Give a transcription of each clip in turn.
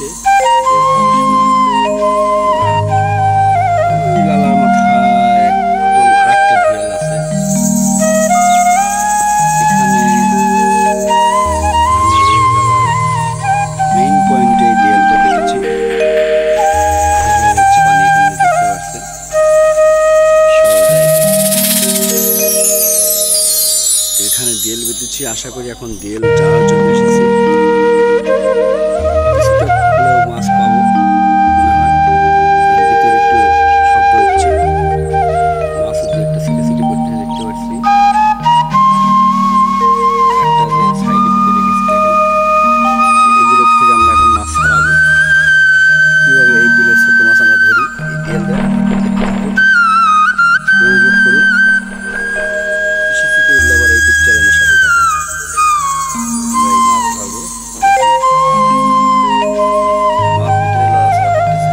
দিচ্ছে। বের হওয়ার সময় ওই লালার মাথায় একদম আরেকটা ঢিয়াল আছে। এখানে আমি এই লালার মেইন পয়েন্টে ঢিয়ালটা দেখেছি। পানি এখানে দেখতে পাচ্ছেন। এখানে দেল বেঁধেছি, আশা করি এখন দেল যাওয়ার জন্য এসেছি। কিছুটা হলেও মাছ পাবো মনে হয়, কারণ ভিতরে একটু শব্দ হচ্ছে, মাছ দু একটা ছিটেছিটি করতে দেখতে পাচ্ছি। একটা যে সাইডে ভিতরে রেখেছি দেখেন, এগুলোর থেকে আমরা এখন মাছ ছাড়াবো। কীভাবে এই বিলের ছোট মাছ আমরা ধরি এই দেল দেয় দেখতে থাকুন, উপভোগ করুন। আবার ইউটিউব চ্যানেলের সাথে থাকুন। আমরা এই মাছ ধরবো, মাছ ভিতরে লড়াচড়া করতেছে।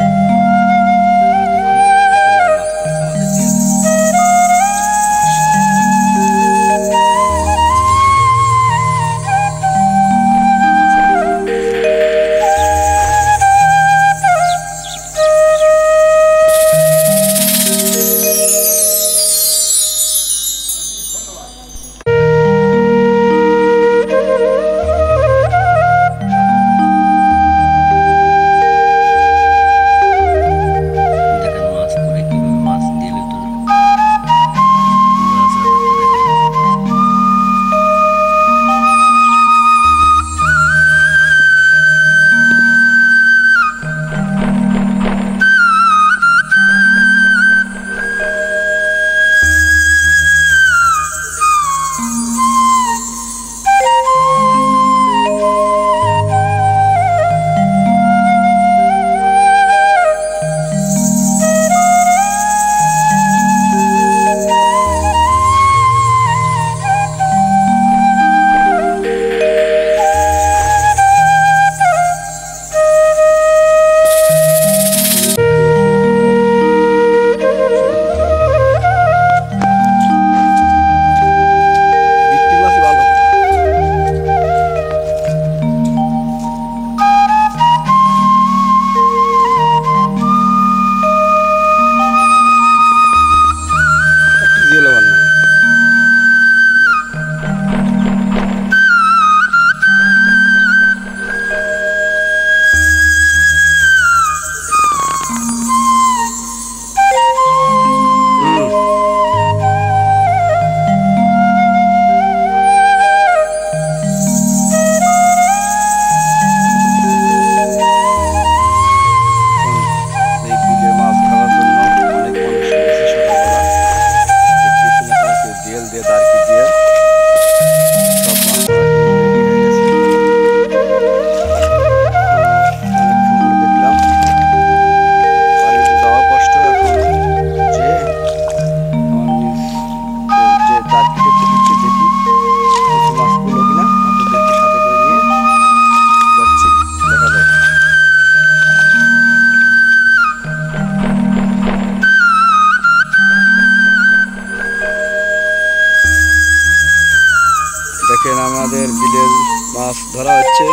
দেখেন আমাদের বিলের মাছ ধরা হচ্ছে।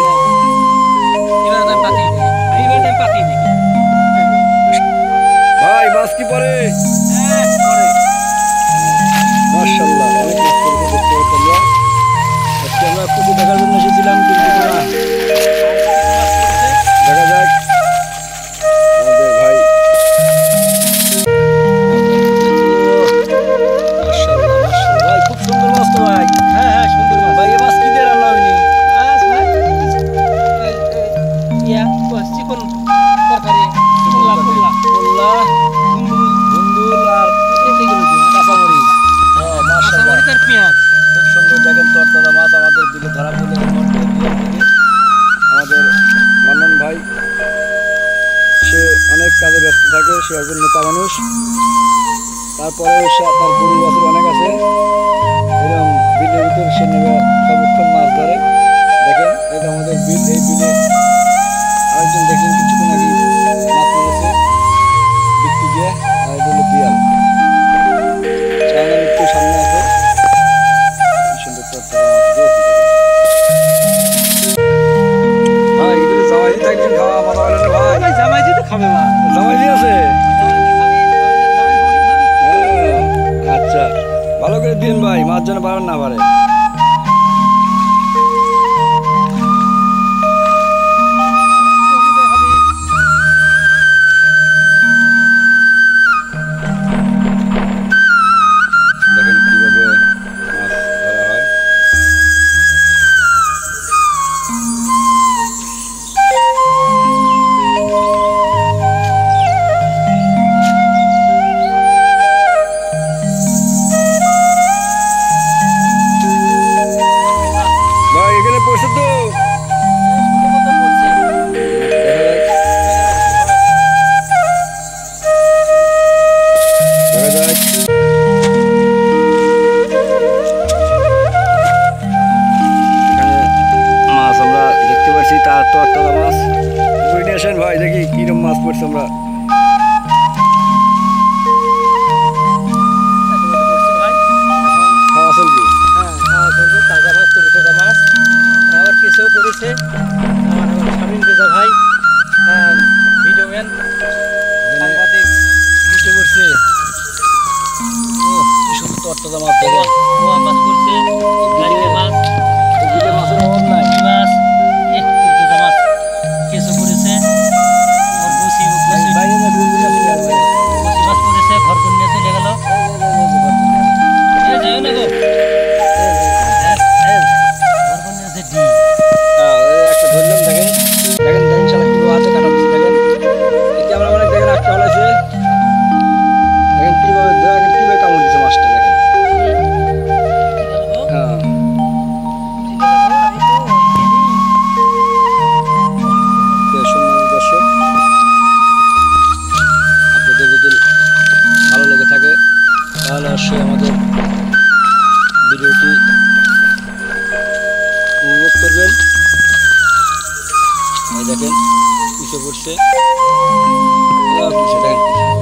ভাই মাছ কি পরে? মাশাআল্লাহ অনেক মাছ পড়েছে দেখতে পাচ্ছেন। আজকে আমরা পুকুর দেখার জন্য এসেছিলাম, কিন্তু দেখা যাক আমাদের ভাই। মাশাআল্লাহ মাশাআল্লাহ ভাই, খুব সুন্দর মাছ তো ভাই। হ্যাঁ হ্যাঁ সুন্দর মাছ ভাই। এই মাছ কি দিয়ে রান্না হয়নি? মাছ ভাই ইয়া চিকন তরকারি, পোল্লা পোল্লা পোল্লা বন্ধুল আর কাঁচামরিচ। মাশাআল্লাহ আর পেঁয়াজ খুব সুন্দর। দেখেন তরতাজা মাছ আমাদের বিলে ধরা পড়লো এই মুহূর্তে বিলের থেকে। আমাদের মান্নান ভাই সে অনেক কাজে ব্যস্ত থাকে, সে একজন নেতা মানুষ, তারপরেও তার গরু বাছুর অনেক আছে, এরকম বিলের ভিতরে সে নেবে সর্বক্ষণ মাছ ধরে। দেখেন এটা আমাদের বিল, এই বিলে আরেকজন দেখেন কিছুক্ষণ আগে মাছ মেরেছে বৃত্তি দিয়ে, আর এটা হলো বিয়াল চালানোর একটু সামনে আছে। সুন্দর ভাই এগুলো জামাই থাকবেন, খাওয়া মারা খাবে মাছ। জামাই দিয়ে আছে? আচ্ছা, ভালো করে দিন ভাই, মাছ যেন বাড়ান না পারে। দেখেন কিভাবে মাছ ধরা হয়। ভাই এখানে পড়ছে তো, দেখা যাক। এখানে মাছ আমরা দেখতে পাচ্ছি, তার তরতাজা মাছ। উপরে নিয়ে আসেন ভাই, দেখি কিরকম মাছ পড়ছে আমরা। খাওয়া চলবে। হ্যাঁ, খাওয়া চলবে, তাজা মাছ, তরতাজা মাছ। আবার কেঁচোও পড়েছে। আমার স্বামীন রেজা ভাই, ভিডিও ম্যান, সাংবাদিক, কিসে পড়ছে? ও কি সুন্দর তরতাজা মাছ, দেখেন। পোয়া মাছ পড়ছে, গাড়িতে মাছ, এদিকে মাছের অভাব নাই। পুঁটি মাছ, তরতাজা মাছ, কেঁচো পড়েছে। আর বসি বাইরে না ডুবুরি না চলে আসবে। মাছ পড়েছে, ঘর করে নিয়ে চলে গেল। যেও না গো, ঘর করে নিয়েছে ডি। একটা ধরলাম, দেখেন দেখেন দেখেন শালা কিভাবে হাতে কাটা দিচ্ছে, দেখেন এই ক্যামেরা মানে দেখেন আটকে ফেলাইছে। দেখেন কিভাবে কামড় দিচ্ছে মাছটা, দেখেন। হ্যাঁ, সম্মানিত দর্শক, আপনাদের যদি ভালো লেগে থাকে তাহলে অবশ্যই আমাদের ভিডিওটি উপভোগ করবেন। এই দেখেন কিসে পড়ছে, দেখেন